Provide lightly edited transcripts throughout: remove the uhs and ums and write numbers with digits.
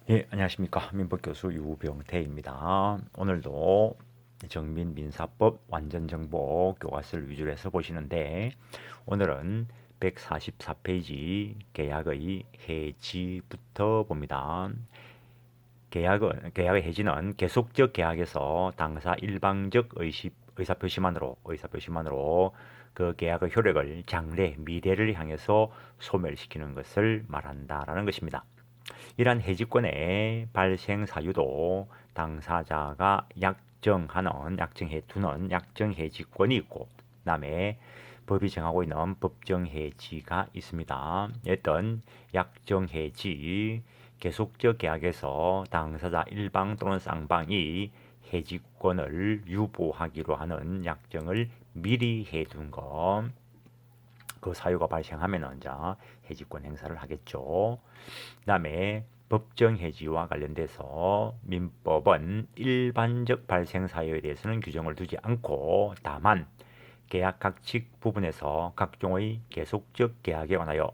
예, 안녕하십니까. 민법교수 유병태입니다. 오늘도 정민민사법 완전정복 교과서를 위주로 해서 보시는데, 오늘은 144페이지 계약의 해지부터 봅니다. 계약의 해지는 계속적 계약에서 당사 일방적 의사표시만으로 그 계약의 효력을 장래, 미래를 향해서 소멸시키는 것을 말한다라는 것입니다. 이러한 해지권의 발생 사유도 당사자가 약정해 두는 약정해지권이 있고, 그다음에 법이 정하고 있는 법정해지가 있습니다. 어떤 약정해지, 계속적 계약에서 당사자 일방 또는 쌍방이 해지권을 유보하기로 하는 약정을 미리 해둔 것, 그 사유가 발생하면 이제 해지권 행사를 하겠죠. 그다음에 법정 해지와 관련돼서 민법은 일반적 발생 사유에 대해서는 규정을 두지 않고, 다만 계약 각칙 부분에서 각종의 계속적 계약에 관하여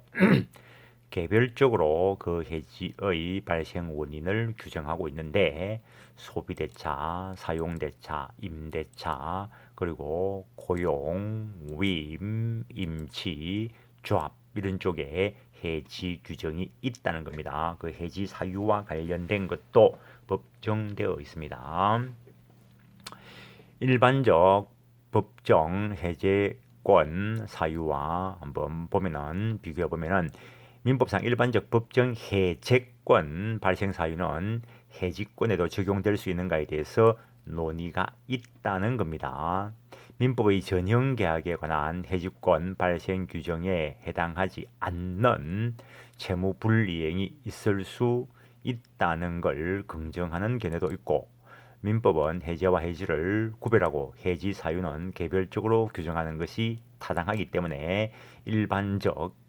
개별적으로 그 해지의 발생 원인을 규정하고 있는데, 소비대차, 사용대차, 임대차, 그리고 고용, 위임, 임치, 조합 이런 쪽에 해지 규정이 있다는 겁니다. 그 해지 사유와 관련된 것도 법정되어 있습니다. 일반적 법정 해제권 사유와 한번 보면은 비교해 보면은, 민법상 일반적 법정 해제권 발생 사유는 해지권에도 적용될 수 있는가에 대해서 논의가 있다는 겁니다. 민법의 전형 계약에 관한 해지권 발생 규정에 해당하지 않는 채무 불이행이 있을 수 있다는 걸 긍정하는 견해도 있고, 민법은 해제와 해지를 구별하고 해지 사유는 개별적으로 규정하는 것이 타당하기 때문에 일반적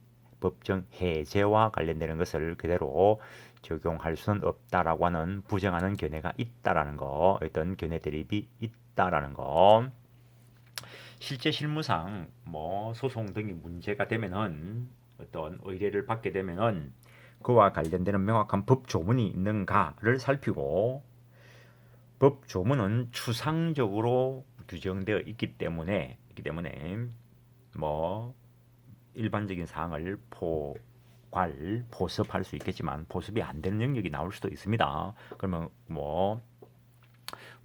법정 해제와 관련되는 것을 그대로 적용할 수는 없다라고 하는 부정하는 견해가 있다라는 거, 어떤 견해 대립이 있다라는 거. 실제 실무상 뭐 소송 등이 문제가 되면은, 어떤 의뢰를 받게 되면은 그와 관련되는 명확한 법 조문이 있는가를 살피고, 법 조문은 추상적으로 규정되어 있기 때문에 뭐 일반적인 사항을 포섭할 수 있겠지만 포섭이 안 되는 영역이 나올 수도 있습니다. 그러면 뭐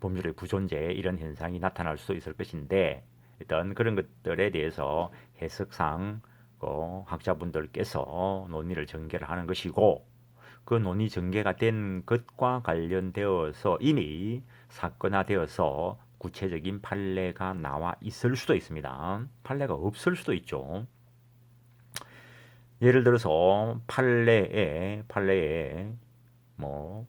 법률의 부존재 이런 현상이 나타날 수도 있을 것인데, 일단 그런 것들에 대해서 해석상 학자분들께서 논의를 전개를 하는 것이고, 그 논의 전개가 된 것과 관련되어서 이미 사건화되어서 구체적인 판례가 나와 있을 수도 있습니다. 판례가 없을 수도 있죠. 예를 들어서 판례에 뭐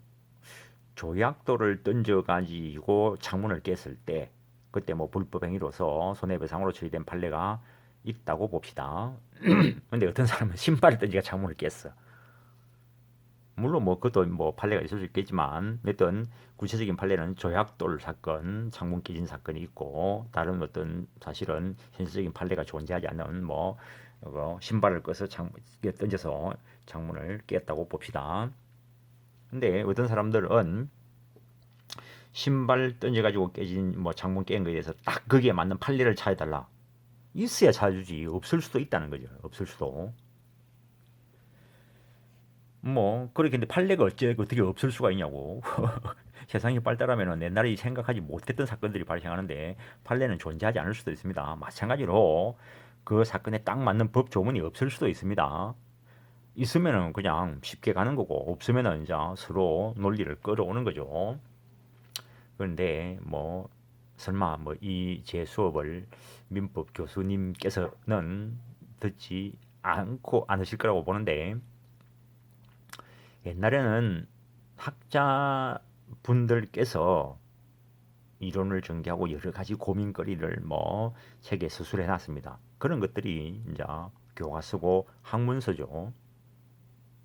조약돌을 던져가지고 창문을 깼을 때, 그때 뭐 불법 행위로서 손해배상으로 처리된 판례가 있다고 봅시다. 근데 어떤 사람은 신발을 던지가 창문을 깼어. 물론 뭐 그것도 뭐 판례가 있을 수 있겠지만, 어떤 구체적인 판례는 조약돌 사건, 창문 깨진 사건이 있고, 다른 어떤 사실은 현실적인 판례가 존재하지 않는 뭐 신발을 꺼서 던져서 창문을 깼다고 봅시다. 근데 어떤 사람들은 신발 던져가지고 깨진 뭐 창문 깬 거에 대해서 딱 거기에 맞는 판례를 찾아달라. 있어야 찾아주지. 없을 수도 있다는 거죠. 없을 수도. 뭐 그렇게 근데 판례가 어떻게 없을 수가 있냐고. 세상이 발달하면 옛날에 생각하지 못했던 사건들이 발생하는데 판례는 존재하지 않을 수도 있습니다. 마찬가지로 그 사건에 딱 맞는 법 조문이 없을 수도 있습니다. 있으면은 그냥 쉽게 가는 거고, 없으면은 이제 서로 논리를 끌어오는 거죠. 그런데 뭐 설마 뭐 이 제 수업을 민법 교수님께서는 듣지 않고 않으실 거라고 보는데, 옛날에는 학자분들께서 이론을 전개하고 여러 가지 고민거리를 뭐 책에 서술해 놨습니다. 그런 것들이 이제 교과서고 학문서죠.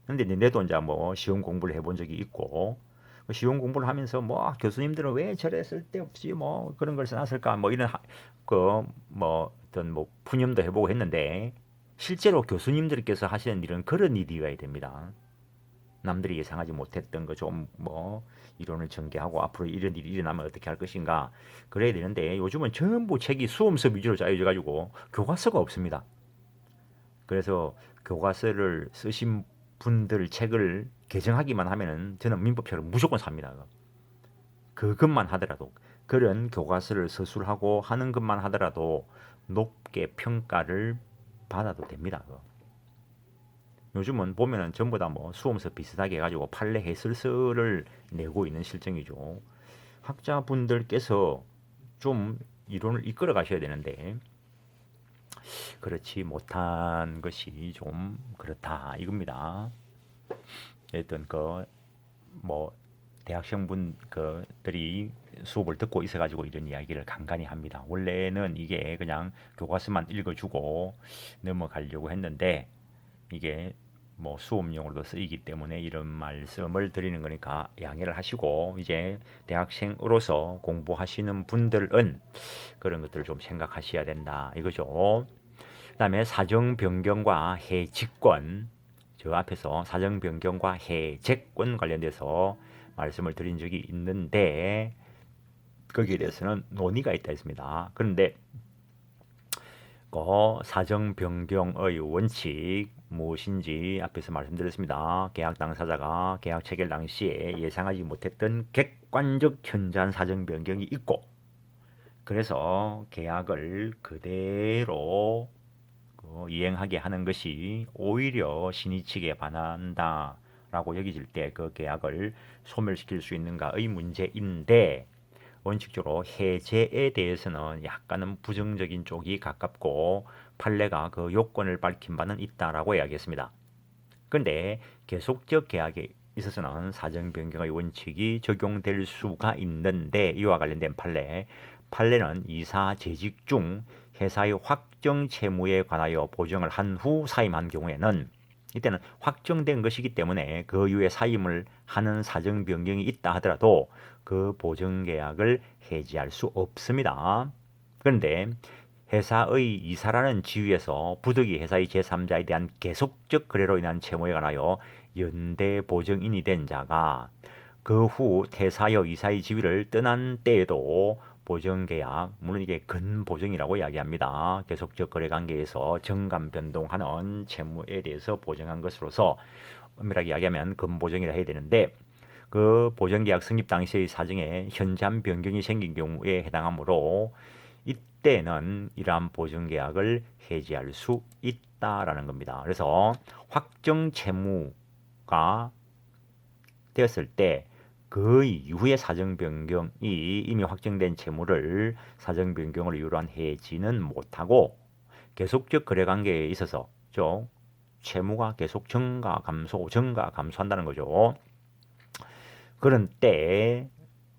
근데 내도 이제 뭐 시험 공부를 해본 적이 있고, 시험 공부를 하면서 뭐 교수님들은 왜 저래 쓸데없이 뭐 그런 걸 써놨을까 뭐 이런 그 뭐 어떤 뭐 푸념도 해보고 했는데, 실제로 교수님들께서 하시는 일은 그런 일이어야 됩니다. 남들이 예상하지 못했던 거 좀 뭐 이론을 전개하고 앞으로 이런 일이 일어나면 어떻게 할 것인가 그래야 되는데 요즘은 전부 책이 수험서 위주로 짜여져 가지고 교과서가 없습니다. 그래서 교과서를 쓰신 분들 책을 개정하기만 하면은 저는 민법책을 무조건 삽니다. 그것만 하더라도 그런 교과서를 서술하고 하는 것만 하더라도 높게 평가를 받아도 됩니다. 요즘은 보면은 전부 다 뭐 수험서 비슷하게 해가지고 판례 해설서를 내고 있는 실정이죠. 학자분들께서 좀 이론을 이끌어 가셔야 되는데 그렇지 못한 것이 좀 그렇다 이겁니다. 어떤 뭐 대학생분 그들이 수업을 듣고 있어가지고 이런 이야기를 간간히 합니다. 원래는 이게 그냥 교과서만 읽어주고 넘어가려고 했는데 이게 뭐 수업용으로도 쓰이기 때문에 이런 말씀을 드리는 거니까 양해를 하시고 이제 대학생으로서 공부하시는 분들은 그런 것들을 좀 생각하셔야 된다 이거죠. 그다음에 사정 변경과 해직권 저 앞에서 사정 변경과 해제권 관련돼서 말씀을 드린 적이 있는데 거기에 대해서는 논의가 있다 했습니다. 그런데 그 사정 변경의 원칙 무엇인지 앞에서 말씀드렸습니다. 계약 당사자가 계약 체결 당시에 예상하지 못했던 객관적 현저한 사정 변경이 있고 그래서 계약을 그대로 이행하게 하는 것이 오히려 신의 측에 반한다라고 여겨질 때 그 계약을 소멸시킬 수 있는가의 문제인데 원칙적으로 해제에 대해서는 약간은 부정적인 쪽이 가깝고 판례가 그 요건을 밝힌 바는 있다라고 이야기했습니다. 그런데 계속적 계약에 있어서는 사정 변경의 원칙이 적용될 수가 있는데 이와 관련된 판례는 이사 재직 중 회사의 확정 채무에 관하여 보정을 한 후 사임한 경우에는 이때는 확정된 것이기 때문에 그 이후에 사임을 하는 사정 변경이 있다 하더라도 그 보정 계약을 해지할 수 없습니다. 그런데 회사의 이사라는 지위에서 부득이 회사의 제3자에 대한 계속적 거래로 인한 채무에 관하여 연대 보증인이 된 자가 그 후 퇴사여 이사의 지위를 떠난 때에도 보증계약, 물론 이게 근보증이라고 이야기합니다. 계속적 거래 관계에서 정감 변동하는 채무에 대해서 보증한 것으로서 엄밀하게 이야기하면 근보증이라 해야 되는데 그 보증계약 성립 당시의 사정에 현저한 변경이 생긴 경우에 해당하므로 이때는 이러한 보증계약을 해지할 수 있다라는 겁니다. 그래서 확정 채무가 되었을 때 그 이후에 사정 변경이 이미 확정된 채무를 사정 변경을 이유로 한 해지는 못하고 계속적 거래 관계에 있어서 채무가 계속 증가 감소한다는 거죠. 그런 때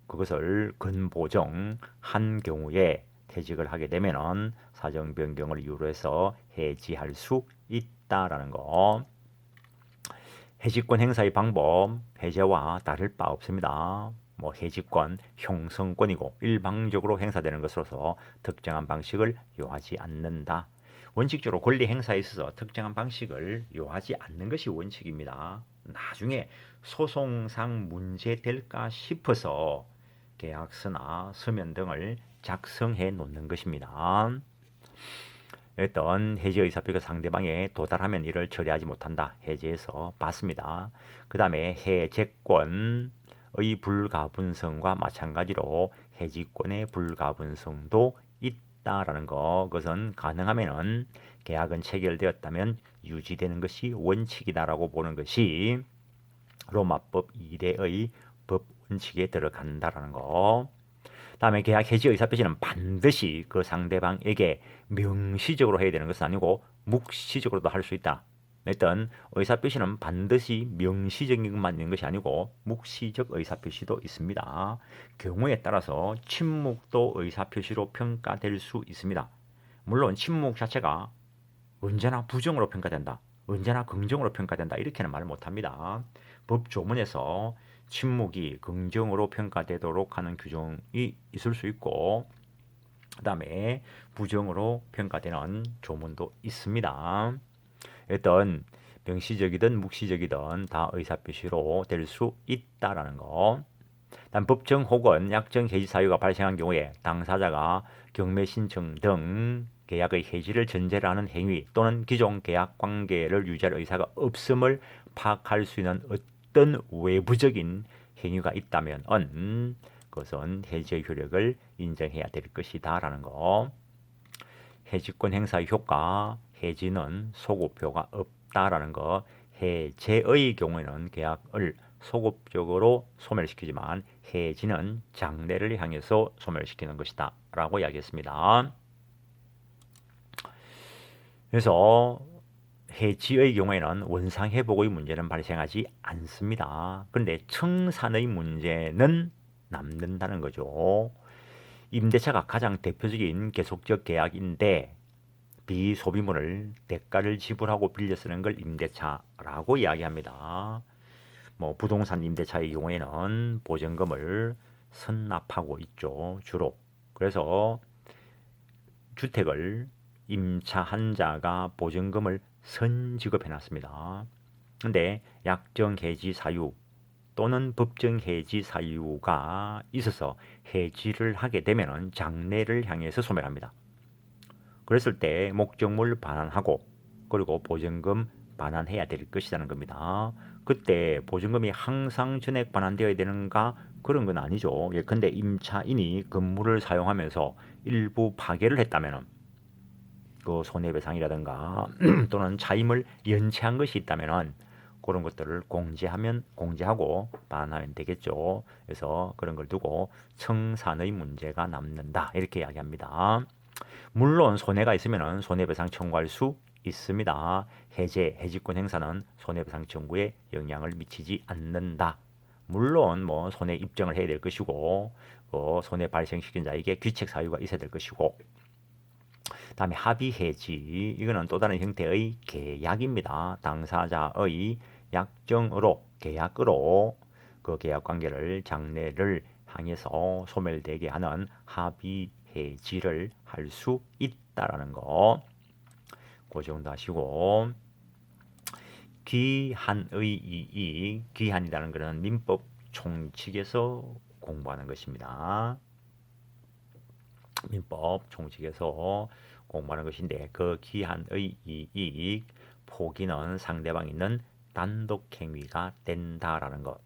그것을 근보정한 경우에 퇴직을 하게 되면은 사정 변경을 이유로 해서 해지할 수 있다라는 거. 해지권 행사의 방법, 해제와 다를 바 없습니다. 뭐 해지권, 형성권이고 일방적으로 행사되는 것으로서 특정한 방식을 요하지 않는다. 원칙적으로 권리 행사에 있어서 특정한 방식을 요하지 않는 것이 원칙입니다. 나중에 소송상 문제될까 싶어서 계약서나 서면 등을 작성해 놓는 것입니다. 어떤 해지 의사표가 상대방에 도달하면 이를 처리하지 못한다. 해제에서 봤습니다. 그 다음에 해제권의 불가분성과 마찬가지로 해지권의 불가분성도 있다라는 거. 그것은 가능하면은 계약은 체결되었다면 유지되는 것이 원칙이다라고 보는 것이 로마법 2대의 법 원칙에 들어간다라는 거. 다음에 계약 해지 의사표시는 반드시 그 상대방에게 명시적으로 해야 되는 것은 아니고 묵시적으로도 할 수 있다. 일단 의사표시는 반드시 명시적인 것만 있는 것이 아니고 묵시적 의사표시도 있습니다. 경우에 따라서 침묵도 의사표시로 평가될 수 있습니다. 물론 침묵 자체가 언제나 부정으로 평가된다. 언제나 긍정으로 평가된다. 이렇게는 말 못합니다. 법 조문에서 침묵이 긍정으로 평가되도록 하는 규정이 있을 수 있고 그 다음에 부정으로 평가되는 조문도 있습니다. 일단 명시적이든 묵시적이든 다 의사표시로 될 수 있다라는 거. 단 법정 혹은 약정 해지 사유가 발생한 경우에 당사자가 경매 신청 등 계약의 해지를 전제로 하는 행위 또는 기존 계약 관계를 유지할 의사가 없음을 파악할 수 있는 어떤 외부적인 행위가 있다면 그것은 해지의 효력을 인정해야 될 것이다 라는 거. 해지권 행사의 효과, 해지는 소급효가 없다라는 거. 해제의 경우에는 계약을 소급적으로 소멸시키지만 해지는 장래를 향해서 소멸시키는 것이다 라고 이야기했습니다. 그래서 해지의 경우에는 원상회복의 문제는 발생하지 않습니다. 그런데 청산의 문제는 남는다는 거죠. 임대차가 가장 대표적인 계속적 계약인데 비소비물을 대가를 지불하고 빌려 쓰는 걸 임대차라고 이야기합니다. 뭐 부동산 임대차의 경우에는 보증금을 선납하고 있죠. 주로. 그래서 주택을 임차한 자가 보증금을 선지급해 놨습니다. 근데 약정 해지 사유 또는 법정 해지 사유가 있어서 해지를 하게 되면 장래를 향해서 소멸합니다. 그랬을 때 목적물 반환하고 그리고 보증금 반환해야 될 것이라는 겁니다. 그때 보증금이 항상 전액 반환되어야 되는가? 그런 건 아니죠. 예컨대 임차인이 건물을 사용하면서 일부 파괴를 했다면 그 손해배상이라든가 또는 차임을 연체한 것이 있다면 그런 것들을 공제하고 반환하면 되겠죠. 그래서 그런 걸 두고 청산의 문제가 남는다 이렇게 이야기합니다. 물론 손해가 있으면 손해배상 청구할 수 있습니다. 해지권 행사는 손해배상 청구에 영향을 미치지 않는다. 물론 뭐 손해 입증을 해야 될 것이고 손해 발생시킨 자에게 귀책 사유가 있어야 될 것이고 다음에 합의 해지 이거는 또 다른 형태의 계약입니다. 당사자의 약정으로 계약으로 그 계약 관계를 장래를 향해서 소멸되게 하는 합의 해지를 할 수 있다라는 거. 그 정도 하시고 기한의 이익 기한이라는 것은 민법 총칙에서 공부하는 것입니다. 민법 총칙에서 공부하는 것인데 그 기한의 이익 포기는 상대방이 있는 단독 행위가 된다라는 것.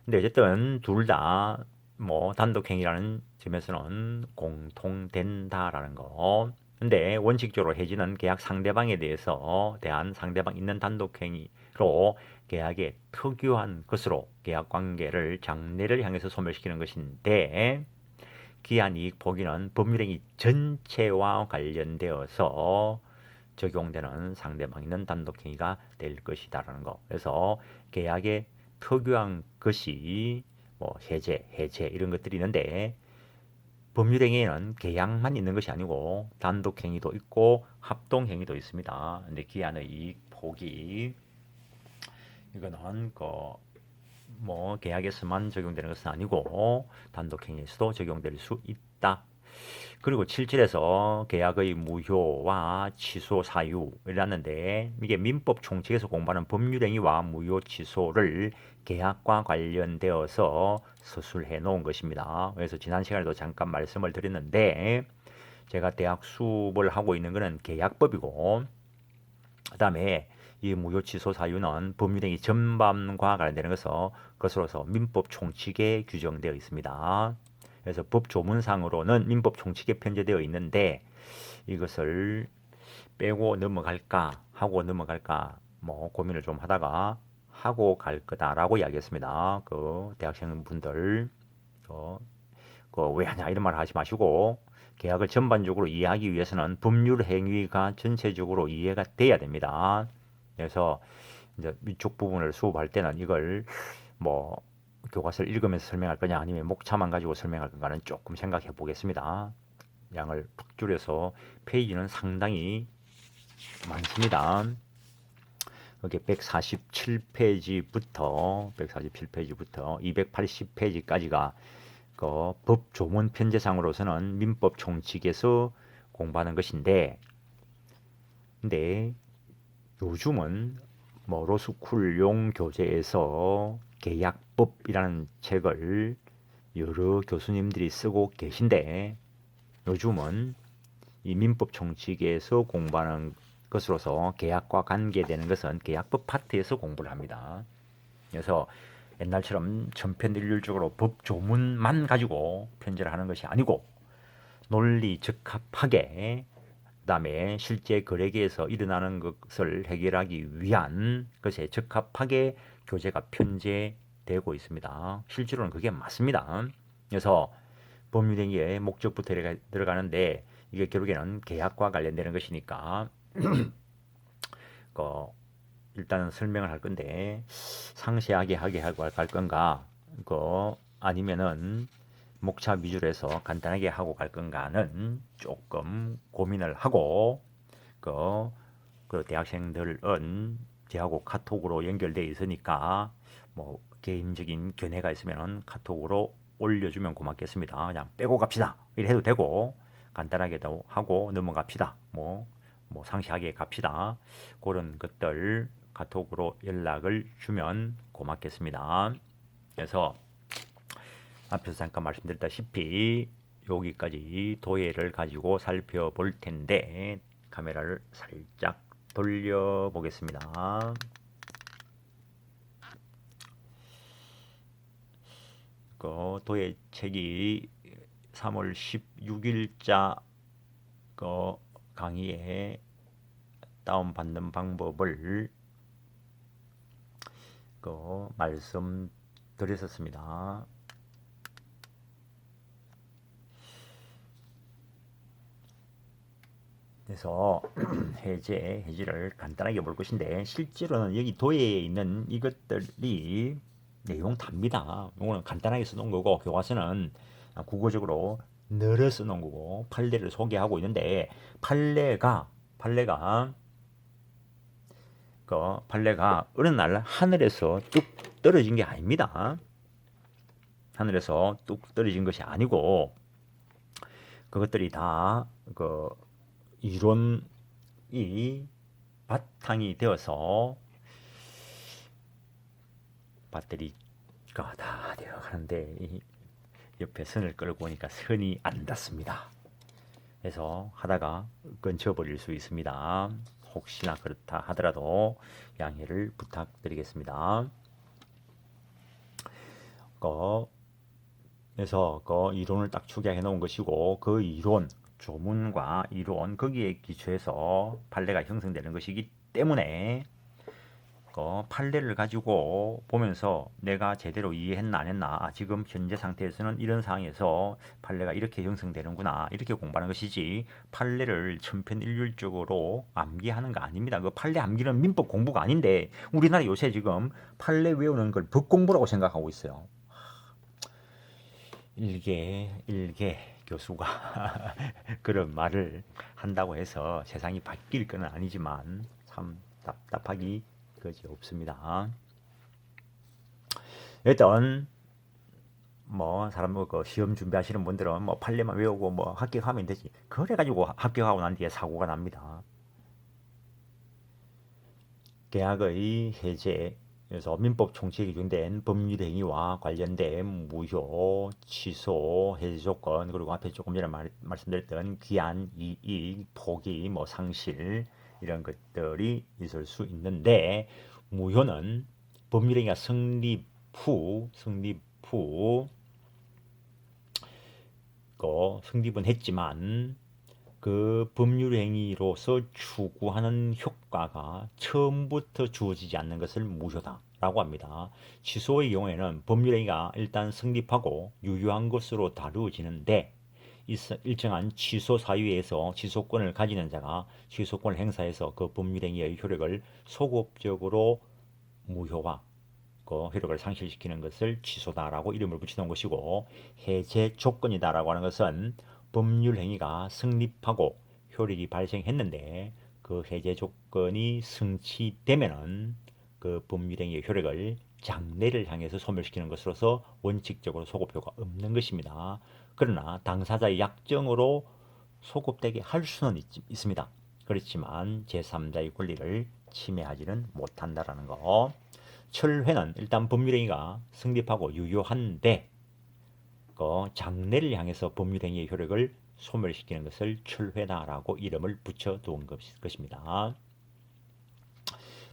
근데 어쨌든 둘 다 뭐 단독 행위라는 점에서는 공통된다라는 거. 근데 원칙적으로 해지는 계약 상대방에 대한 상대방 있는 단독 행위로 계약의 특유한 것으로 계약 관계를 장래를 향해서 소멸시키는 것인데 기한이익 포기는 법률행위 전체와 관련되어서 적용되는 상대방 있는 단독행위가 될 것이다라는 거. 그래서 계약의 특유한 것이 뭐 해제 이런 것들이 있는데 법률행위에는 계약만 있는 것이 아니고 단독행위도 있고 합동행위도 있습니다. 근데 기한의 이익 포기 이거는 뭐 계약에서만 적용되는 것은 아니고 단독행위에서도 적용될 수 있다. 그리고 7절에서 계약의 무효와 취소 사유라는데 이게 민법 총칙에서 공부하는 법률행위와 무효 취소를 계약과 관련되어서 서술해 놓은 것입니다. 그래서 지난 시간에도 잠깐 말씀을 드렸는데 제가 대학 수업을 하고 있는 것은 계약법이고 그 다음에 이 무효 취소 사유는 법률행위 전반과 관련되는 것으로서 민법 총칙에 규정되어 있습니다. 그래서 법 조문상으로는 민법 총칙에 편제되어 있는데 이것을 빼고 넘어갈까 하고 넘어갈까 뭐 고민을 좀 하다가 하고 갈 거다라고 이야기했습니다. 그 대학생분들 왜 하냐 이런 말 하지 마시고 계약을 전반적으로 이해하기 위해서는 법률 행위가 전체적으로 이해가 돼야 됩니다. 그래서 이제 이쪽 부분을 수업할 때는 이걸 뭐 교과서를 읽으면서 설명할 거냐 아니면 목차만 가지고 설명할 건가는 조금 생각해 보겠습니다. 양을 푹 줄여서 페이지는 상당히 많습니다. 여기 147페이지부터 280페이지까지가 그 법 조문 편제상으로서는 민법 총칙에서 공부하는 것인데 근데 요즘은 뭐 로스쿨용 교재에서 계약법이라는 책을 여러 교수님들이 쓰고 계신데 요즘은 이 민법 총칙에서 공부하는 것으로서 계약과 관계되는 것은 계약법 파트에서 공부를 합니다. 그래서 옛날처럼 천편일률적으로 법 조문만 가지고 편제를 하는 것이 아니고 논리 적합하게 그다음에 실제 거래계에서 일어나는 것을 해결하기 위한 것에 적합하게 교재가 편제되고 있습니다. 실제로는 그게 맞습니다. 그래서 법률행위의 목적부터 들어가는데 이게 결국에는 계약과 관련되는 것이니까 그 일단은 설명을 할 건데 상세하게 하게 하고 갈 건가 아니면은 목차 위주로 해서 간단하게 하고 갈 건가는 조금 고민을 하고 그 대학생들은 저하고 카톡으로 연결돼 있으니까 뭐 개인적인 견해가 있으면 카톡으로 올려주면 고맙겠습니다. 그냥 빼고 갑시다. 이래 해도 되고 간단하게도 하고 넘어갑시다. 뭐 상세하게 갑시다. 그런 것들 카톡으로 연락을 주면 고맙겠습니다. 그래서 앞에서 잠깐 말씀드렸다시피 여기까지 도예를 가지고 살펴볼 텐데 카메라를 살짝 돌려보겠습니다. 그 도예 책이 3월 16일자 그 강의에 다운받는 방법을 말씀드렸었습니다. 그래서 해지를 간단하게 볼 것인데 실제로는 여기 도예에 있는 이것들이 내용 답니다. 이거는 간단하게 써놓은 거고 교과서는 국어적으로 늘어 써놓은 거고 판례를 소개하고 있는데 판례가 어느 날 하늘에서 뚝 떨어진 게 아닙니다. 하늘에서 뚝 떨어진 것이 아니고 그것들이 다 이론이 바탕이 되어서 배터리가 다 되어가는데 옆에 선을 끌고 오니까 선이 안 닿습니다. 그래서 하다가 끊쳐버릴 수 있습니다. 혹시나 그렇다 하더라도 양해를 부탁드리겠습니다. 그래서 그 이론을 딱 추계해 놓은 것이고 그 이론 조문과 이론 거기에 기초해서 판례가 형성되는 것이기 때문에 판례를 가지고 보면서 내가 제대로 이해했나 안 했나 지금 현재 상태에서는 이런 상황에서 판례가 이렇게 형성되는구나 이렇게 공부하는 것이지 판례를 천편일률적으로 암기하는 거 아닙니다. 그 판례 암기는 민법 공부가 아닌데 우리나라 요새 지금 판례 외우는 걸 법 공부라고 생각하고 있어요. 일개 교수가 그런 말을 한다고 해서 세상이 바뀔 건 아니지만 참 답답하기 그지 없습니다. 일단 사람 시험 준비하시는 분들은 판례만 외우고 합격하면 되지. 그래가지고 합격하고 난 뒤에 사고가 납니다. 계약의 해제 그래서 민법 총칙에 기준된 법률행위와 관련된 무효, 취소, 해제 조건 그리고 앞에 조금 전에 말씀드렸던 귀한, 이익, 포기, 상실 이런 것들이 있을 수 있는데 무효는 법률행위가 성립 후 성립은 했지만 그 법률행위로서 추구하는 효과가 처음부터 주어지지 않는 것을 무효다라고 합니다. 취소의 경우에는 법률행위가 일단 성립하고 유효한 것으로 다루어지는데 일정한 취소 사유에서 취소권을 가지는 자가 취소권을 행사해서 그 법률행위의 효력을 소급적으로 무효화 효력을 상실시키는 것을 취소다라고 이름을 붙이는 것이고 해제 조건이다라고 하는 것은 법률 행위가 성립하고 효력이 발생했는데 그 해제 조건이 성취되면은 그 법률 행위의 효력을 장래를 향해서 소멸시키는 것으로서 원칙적으로 소급효가 없는 것입니다. 그러나 당사자의 약정으로 소급되게 할 수는 있습니다. 그렇지만 제3자의 권리를 침해하지는 못한다라는 거. 철회는 일단 법률행위가 성립하고 유효한데 장래를 향해서 법률행위의 효력을 소멸시키는 것을 철회다라고 이름을 붙여두은 것입니다.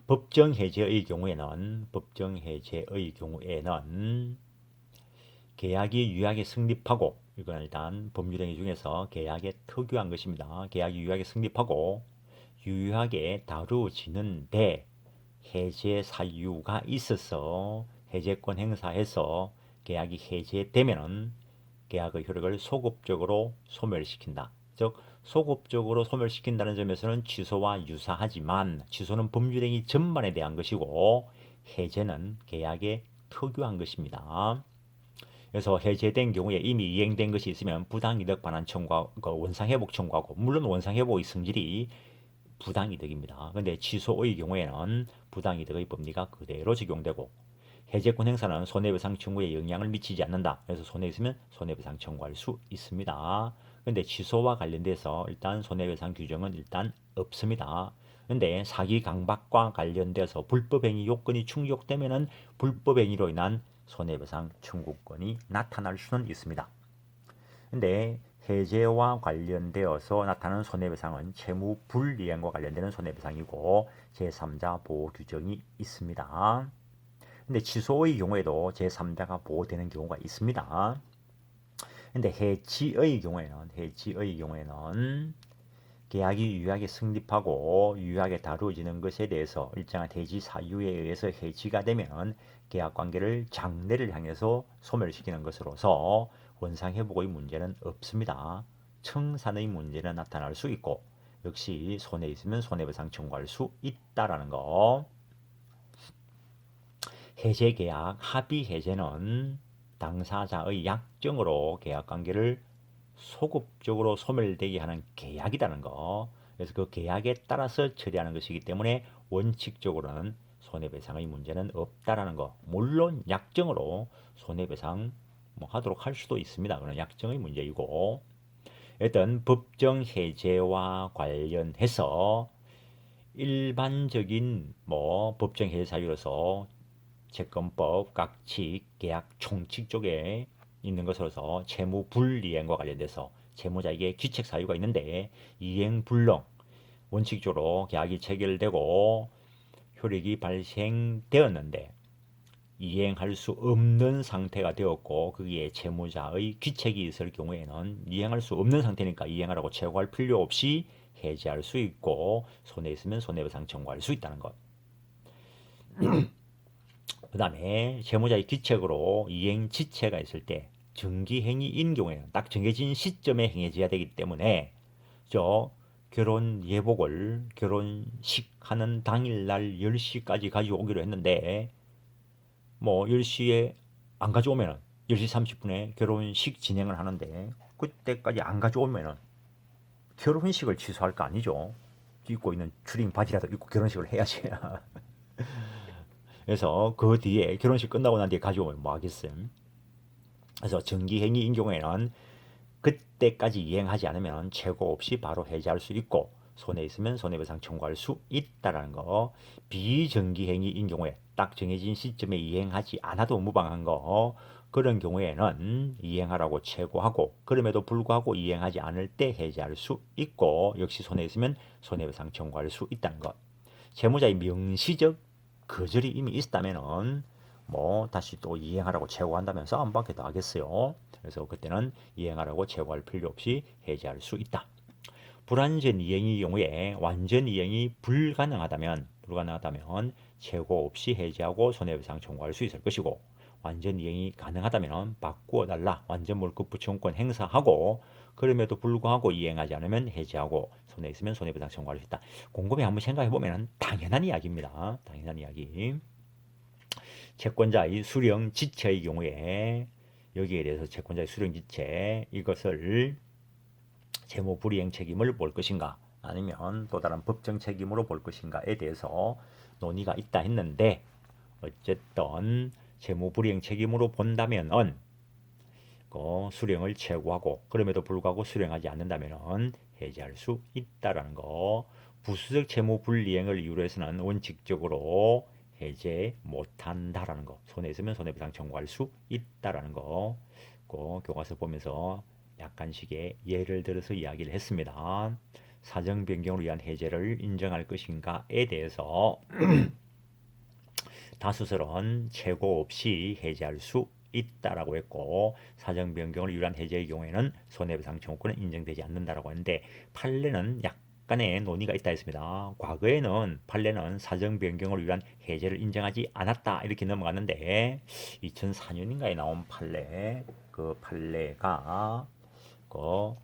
법정해제의 경우에는 계약이 유효하게 성립하고, 이건 일단 법률행위 중에서 계약에 특유한 것입니다. 계약이 유효하게 성립하고 유효하게 다루어지는데 해제 사유가 있어서 해제권 행사해서 계약이 해제되면은 계약의 효력을 소급적으로 소멸시킨다. 즉 소급적으로 소멸시킨다는 점에서는 취소와 유사하지만 취소는 법률행위 전반에 대한 것이고 해제는 계약에 특유한 것입니다. 그래서 해제된 경우에 이미 이행된 것이 있으면 부당이득 반환 청구, 원상회복 청구하고, 물론 원상회복의 성질이 부당이득입니다. 근데 취소의 경우에는 부당이득의 법리가 그대로 적용되고 해제권 행사는 손해배상 청구에 영향을 미치지 않는다. 그래서 손해 있으면 손해배상 청구할 수 있습니다. 근데 취소와 관련돼서 일단 손해배상 규정은 일단 없습니다. 근데 사기 강박과 관련돼서 불법행위 요건이 충족되면은 불법행위로 인한 손해배상 청구권이 나타날 수는 있습니다. 근데 해제와 관련되어서 나타나는 손해배상은 채무 불이행과 관련되는 손해배상이고 제3자 보호 규정이 있습니다. 근데 취소의 경우에도 제3자가 보호되는 경우가 있습니다. 근데 해지의 경우에는 계약이 유효하게 성립하고 유효하게 다루어지는 것에 대해서 일정한 해지 사유에 의해서 해지가 되면 계약 관계를 장래를 향해서 소멸시키는 것으로서 원상회복의 문제는 없습니다. 청산의 문제는 나타날 수 있고 역시 손해 있으면 손해배상 청구할 수 있다라는 거. 해제계약, 합의해제는 당사자의 약정으로 계약관계를 소급적으로 소멸되게 하는 계약이라는 거. 그래서 그 계약에 따라서 처리하는 것이기 때문에 원칙적으로는 손해배상의 문제는 없다라는 거. 물론 약정으로 손해배상 하도록 할 수도 있습니다. 그건 약정의 문제이고. 일단 법정 해제와 관련해서 일반적인 법정 해제 사유로서 채권법, 각칙, 계약, 총칙 쪽에 있는 것으로서 채무 불이행과 관련돼서 채무자에게 귀책 사유가 있는데 이행 불능, 원칙적으로 계약이 체결되고 효력이 발생되었는데 이행할 수 없는 상태가 되었고 거기에 채무자의 귀책이 있을 경우에는 이행할 수 없는 상태니까 이행하라고 최고할 필요 없이 해지할 수 있고 손해 있으면 손해배상 청구할 수 있다는 것. 그 다음에 채무자의 귀책으로 이행 지체가 있을 때 정기행위인 경우에는 딱 정해진 시점에 행해져야 되기 때문에 결혼 예복을 결혼식 하는 당일날 10시까지 가져오기로 했는데 10시에 안 가져오면은 10시 30분에 결혼식 진행을 하는데 그때까지 안 가져오면은 결혼식을 취소할 거 아니죠. 입고 있는 추링 바지라도 입고 결혼식을 해야지. 그래서 그 뒤에 결혼식 끝나고 난 뒤에 가져오면 뭐 하겠어요. 그래서 정기행위인 경우에는 그때까지 이행하지 않으면 최고 없이 바로 해지할 수 있고 손해 있으면 손해배상 청구할 수 있다라는 거. 비정기행위인 경우에 딱 정해진 시점에 이행하지 않아도 무방한 거 그런 경우에는 이행하라고 최고하고 그럼에도 불구하고 이행하지 않을 때 해지할 수 있고 역시 손해 있으면 손해배상 청구할 수 있다는 것. 채무자의 명시적 거절이 이미 있다면은 다시 또 이행하라고 최고한다면 싸움밖에 더 하겠어요. 그래서 그때는 이행하라고 최고할 필요 없이 해지할 수 있다. 불완전 이행의 경우에 완전 이행이 불가능하다면 최고 없이 해지하고 손해배상 청구할 수 있을 것이고 완전 이행이 가능하다면 바꾸어달라 완전 물급 부청권 행사하고 그럼에도 불구하고 이행하지 않으면 해지하고 손해 있으면 손해배상 청구할 수 있다. 곰곰이 한번 생각해보면 당연한 이야기입니다. 당연한 이야기. 채권자의 수령 지체의 경우에 여기에 대해서 채권자의 수령 지체 이것을 채무 불이행 책임을 볼 것인가 아니면 또 다른 법정 책임으로 볼 것인가에 대해서 논의가 있다 했는데 어쨌든 채무 불이행 책임으로 본다면은 수령을 최고하고 그럼에도 불구하고 수령하지 않는다면은 해지할 수 있다라는 거. 부수적 채무 불이행을 이유로 해서는 원칙적으로 해제 못한다라는 거. 손해 있으면 손해배상 청구할 수 있다라는 거. 그 교과서 보면서 약간씩의 예를 들어서 이야기를 했습니다. 사정 변경을 위한 해제를 인정할 것인가에 대해서 다수설은 최고 없이 해제할 수 있다라고 했고, 사정 변경을 위한 해제의 경우에는 손해배상 청구권은 인정되지 않는다라고 했는데, 판례는 약간의 논의가 있다 했습니다. 과거에는 판례는 사정 변경을 위한 해제를 인정하지 않았다 이렇게 넘어갔는데, 2004년인가에 나온 판례, 그 판례가 그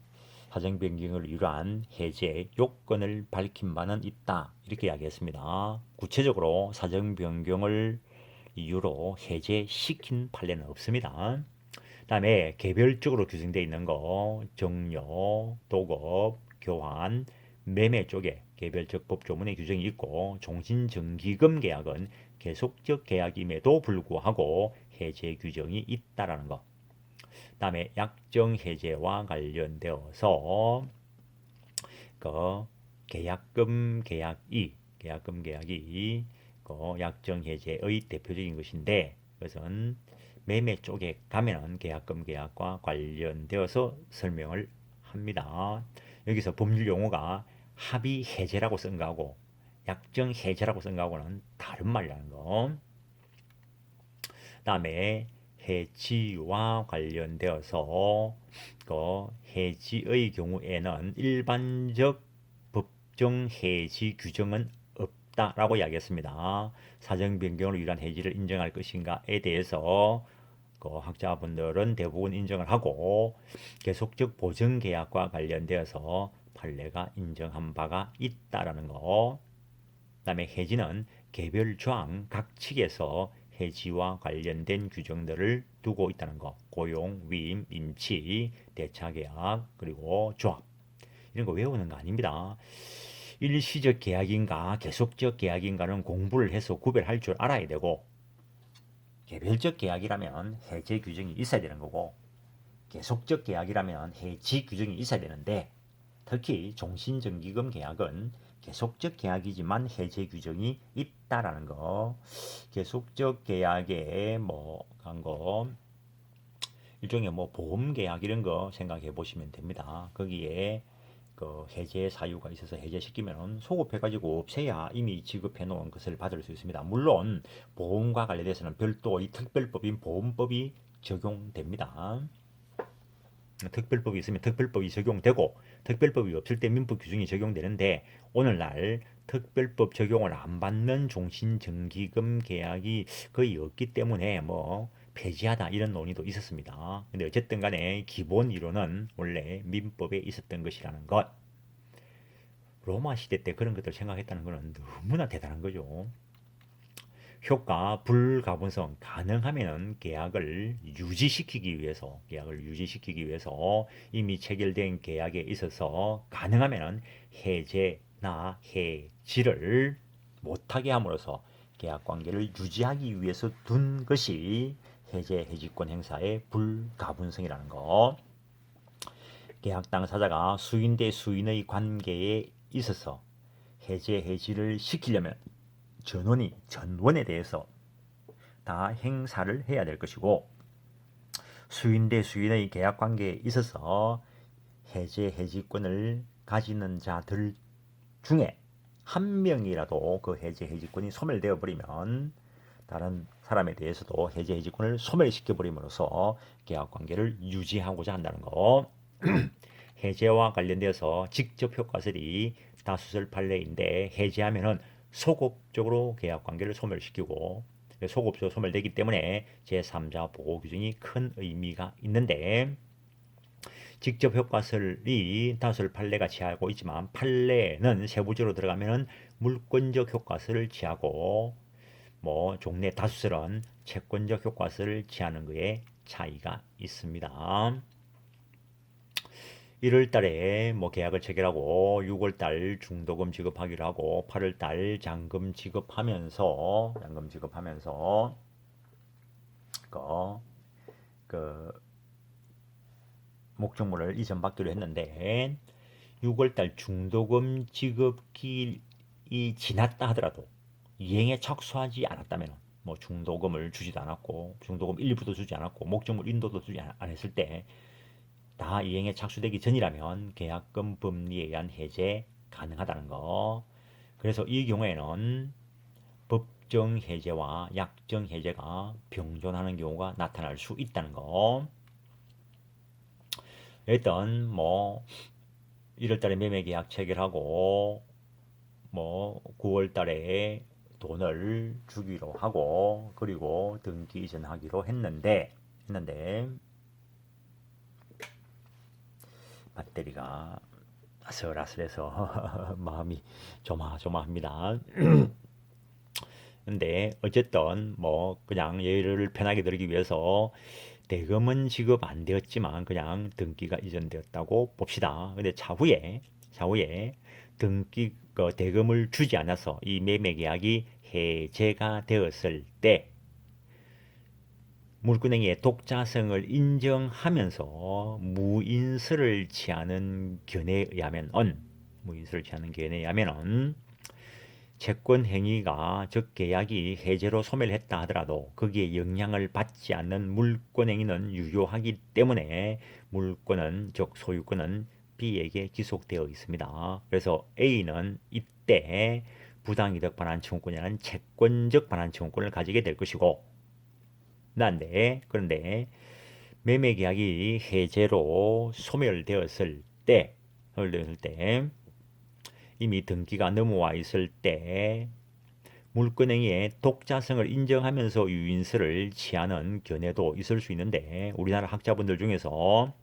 사정 변경을 위한 해제 요건을 밝힌 바는 있다 이렇게 이야기했습니다. 구체적으로 사정 변경을 이유로 해제시킨 판례는 없습니다. 다음에 개별적으로 규정되어 있는 거 정려, 도급, 교환, 매매 쪽에 개별적 법조문의 규정이 있고, 종신정기금 계약은 계속적 계약임에도 불구하고 해제 규정이 있다라는 거. 다음에 약정 해제와 관련되어서 그 계약금 계약이 그 약정 해제의 대표적인 것인데, 그것은 매매 쪽에 가면은 계약금 계약과 관련되어서 설명을 합니다. 여기서 법률 용어가 합의 해제라고 쓴 거하고 약정 해제라고 쓴 거하고는 다른 말이라는 거. 다음에 해지와 관련되어서 그 해지의 경우에는 일반적 법정 해지 규정은 없다라고 이야기했습니다. 사정 변경을 위한 해지를 인정할 것인가에 대해서 그 학자분들은 대부분 인정을 하고, 계속적 보증 계약과 관련되어서 판례가 인정한 바가 있다라는 거. 그다음에 해지는 개별 조항 각 측에서 해지와 관련된 규정들을 두고 있다는 거. 고용, 위임, 임치, 대차계약, 그리고 조합. 이런 거 외우는 거 아닙니다. 일시적 계약인가 계속적 계약인가는 공부를 해서 구별할 줄 알아야 되고, 개별적 계약이라면 해제 규정이 있어야 되는 거고, 계속적 계약이라면 해지 규정이 있어야 되는데, 특히 종신정기금 계약은 계속적 계약이지만 해제 규정이 있다라는 거. 계속적 계약에 한거 일종의 보험 계약 이런 거 생각해 보시면 됩니다. 거기에 그 해제 사유가 있어서 해제시키면 소급해가지고 없애야 이미 지급해 놓은 것을 받을 수 있습니다. 물론 보험과 관련해서는 별도의 특별법인 보험법이 적용됩니다. 특별법이 있으면 특별법이 적용되고, 특별법이 없을 때 민법 규정이 적용되는데, 오늘날 특별법 적용을 안 받는 종신정기금 계약이 거의 없기 때문에 폐지하다 이런 논의도 있었습니다. 근데 어쨌든 간에 기본 이론은 원래 민법에 있었던 것이라는 것. 로마 시대 때 그런 것들 생각했다는 것은 너무나 대단한 거죠. 효과 불가분성 가능하면 계약을 유지시키기 위해서 이미 체결된 계약에 있어서 가능하면 해제나 해지를 못하게 함으로써 계약 관계를 유지하기 위해서 둔 것이 해제 해지권 행사의 불가분성이라는 거. 계약 당사자가 수인 대 수인의 관계에 있어서 해제 해지를 시키려면 전원에 대해서 다 행사를 해야 될 것이고, 수인 대 수인의 계약 관계에 있어서 해제 해지권을 가지는 자들 중에 한 명이라도 그 해제 해지권이 소멸되어 버리면 다른 사람에 대해서도 해제 해지권을 소멸시켜 버림으로써 계약 관계를 유지하고자 한다는 거. 해제와 관련되어서 직접 효과설이 다수설 판례인데, 해제하면은 소급적으로 계약 관계를 소멸시키고, 소급적으로 소멸되기 때문에 제3자 보호 규정이 큰 의미가 있는데, 직접 효과설이 다수설 판례가 취하고 있지만, 판례는 세부적으로 들어가면은 물권적 효과설을 취하고, 종래 다수설은 채권적 효과설을 취하는 것에 차이가 있습니다. 1월 달에 계약을 체결하고 6월 달 중도금 지급하기로 하고 8월 달 잔금 지급하면서 그 목적물을 이전받기로 했는데, 6월달 중도금 지급기일이 지났다 하더라도 이행에 착수하지 않았다면 뭐 중도금을 주지도 않았고 중도금 일부도 주지 않았고 목적물 인도도 주지 안 했을 때 다 이행에 착수되기 전이라면 계약금 법리에 의한 해제 가능하다는 거. 그래서 이 경우에는 법정 해제와 약정 해제가 병존하는 경우가 나타날 수 있다는 거. 일단 뭐 1월달에 매매 계약 체결하고 뭐 9월달에 돈을 주기로 하고 그리고 등기 이전하기로 했는데 배터리가 아슬아슬해서 마음이 조마조마합니다. 근데 어쨌든 뭐 그냥 예를 편하게 들기 위해서 대금은 지급 안 되었지만 그냥 등기가 이전되었다고 봅시다. 근데 차후에 등기 대금을 주지 않아서 이 매매 계약이 해제가 되었을 때 물권행위의 독자성을 인정하면서 무인수를 취하는 견해에 의하면은 채권 행위가 즉 계약이 해제로 소멸 했다 하더라도 거기에 영향을 받지 않는 물권 행위는 유효하기 때문에 물권은 즉 소유권은 B에게 기속되어 있습니다. 그래서 A는 이때 부당이득 반환 청구권이라는 채권적 반환 청구권을 가지게 될 것이고 그런데 매매 계약이 해제로 소멸되었을 때 이미 등기가 넘어와 있을 때 물권행위의 독자성을 인정하면서 유인수를 취하는 견해도 있을 수 있는데 우리나라 학자분들 중에서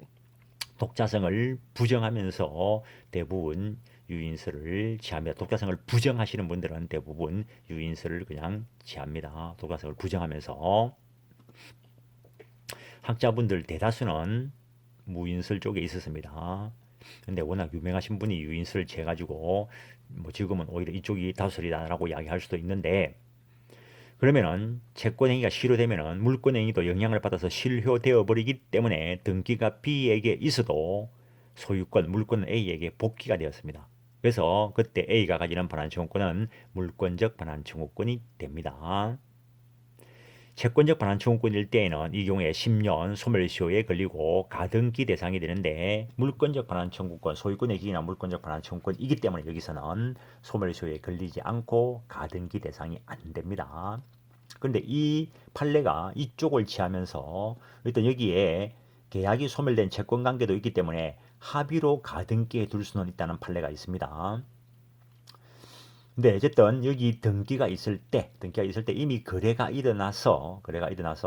독자성을 부정하면서 대부분 유인수를 취합니다. 독자성을 부정하시는 분들은 대부분 유인수를 그냥 취합니다. 독자성을 부정하면서 학자분들 대다수는 무인설 쪽에 있었습니다. 근데 워낙 유명하신 분이 유인설을 재가지고 뭐 지금은 오히려 이쪽이 다수설이다라고 이야기할 수도 있는데 그러면은 채권행위가 실효되면은 물권행위도 영향을 받아서 실효되어 버리기 때문에 등기가 B에게 있어도 소유권, 물권은 A에게 복귀가 되었습니다. 그래서 그때 A가 가지는 반환청구권은 물권적 반환청구권이 됩니다. 채권적 반환 청구권일 때에는 이 경우에 10년 소멸시효에 걸리고 가등기 대상이 되는데 물권적 반환 청구권, 소유권의 기기나 물권적 반환 청구권이기 때문에 여기서는 소멸시효에 걸리지 않고 가등기 대상이 안 됩니다. 그런데 이 판례가 이쪽을 취하면서 일단 여기에 계약이 소멸된 채권 관계도 있기 때문에 합의로 가등기에 둘 수는 있다는 판례가 있습니다. 근데 어쨌든 여기 등기가 있을 때 이미 거래가 일어나서